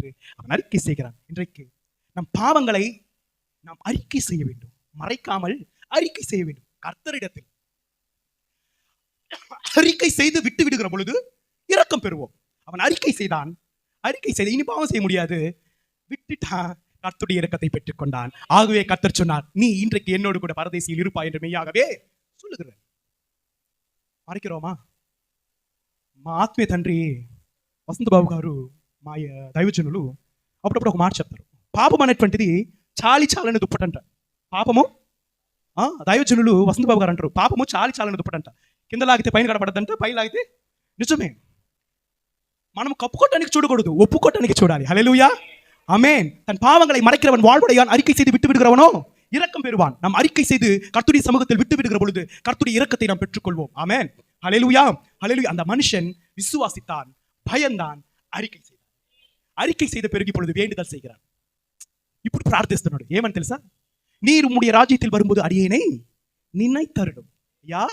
என்று அவன் அறிக்கை செய்கிறான். இன்றைக்கு நம் பாவங்களை நாம் அறிக்கை செய்ய வேண்டும், மறைக்காமல் அறிக்கை செய்ய வேண்டும். கர்த்தரிடத்தில் அறிக்கை செய்து விட்டு விடுகிற பொழுது இரக்கம் பெறுவோம். அவன் அறிக்கை செய்தான், அறிக்கை செய்து இனி பாவம் செய்ய முடியாது, விட்டுட்டான், கர்த்தருடைய இரக்கத்தை பெற்றுக் கொண்டான். ஆகவே கர்த்தர் சொன்னார், நீ இன்றைக்கு என்னோடு கூட பரதேசியில் இருப்பாய் என்று மெய்யாகவே சொல்லுகிறேன். మరికిరోమా మా ఆత్మీయ తండ్రి వసంతబాబు గారు మా దైవజనులు అప్పుడప్పుడు ఒక మాట చెప్తారు. పాపం అనేటువంటిది చాలని దుప్పటంట. పాపము దైవజనులు వసంతబాబు గారు అంటారు, పాపము చాలని దుప్పటంట. కింద లాగితే పైన కనబడదంట, పైన లాగితే నిజమే. మనం కప్పుకోవటానికి చూడకూడదు, ఒప్పుకోవటానికి చూడాలి. హల్లెలూయా, ஆமென். தன் பாவங்களை மறைக்கிறவன் வாழ்வடையான், அறிக்கை செய்து விட்டு விடுகிறவனோ இரக்கம் பெறுவான். நாம் அறிக்கை செய்து கர்த்தருடைய சமூகத்தில் விட்டு விடுகிற பொழுது கர்த்தருடைய இரக்கத்தை நாம் பெற்றுக்கொள்வோம். ஆமென், ஹல்லேலூயா, ஹல்லேலூயா. அந்த மனுஷன் விசுவாசித்தான், பயந்தான், அறிக்கை செய்தான். அறிக்கை செய்த பிறகு இப்பொழுது வேண்டுதல் செய்கிறான். ఇప్పుడు ప్రార్థిస్తున్నాడు. ఏమని తెలుసా? நீர் உம்முடைய ராஜ்யத்தில் வரும்போது அடியேனை நினைத்தருளும். யா,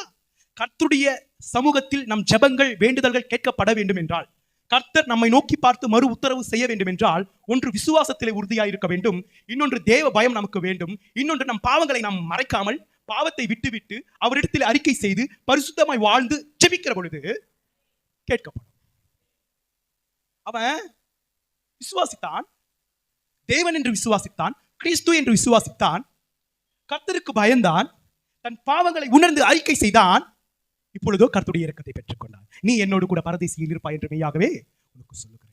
கர்த்தருடைய சமூகத்தில் நம் ஜெபங்கள் வேண்டுதல்கள் கேட்கப்பட வேண்டும் என்றால், கர்த்தர் நம்மை நோக்கி பார்த்து மறு உத்தரவு செய்ய வேண்டும் என்றால், ஒன்று விசுவாசத்திலே உறுதியாக இருக்க வேண்டும், இன்னொன்று தேவ பயம் நமக்கு வேண்டும், இன்னொன்று நம் பாவங்களை நாம் மறைக்காமல் பாவத்தை விட்டுவிட்டு அவரிடத்தில் அறிக்கை செய்து பரிசுத்தமாய் வாழ்ந்து ஜெபிக்கிற பொழுது கேட்கப்படும். அவன் விசுவாசித்தான், தேவன் என்று விசுவாசித்தான், கிறிஸ்து என்று விசுவாசித்தான், கர்த்தருக்கு பயந்தான், தன் பாவங்களை உணர்ந்து அறிக்கை செய்தான். இப்பொழுதோ கர்த்தருடைய இரக்கத்தை பெற்றுக்கொண்டான். நீ என்னோடு கூட பரதேசியில் இருப்பாய் என்று மெய்யாகவே உனக்கு சொல்லுகிறேன்.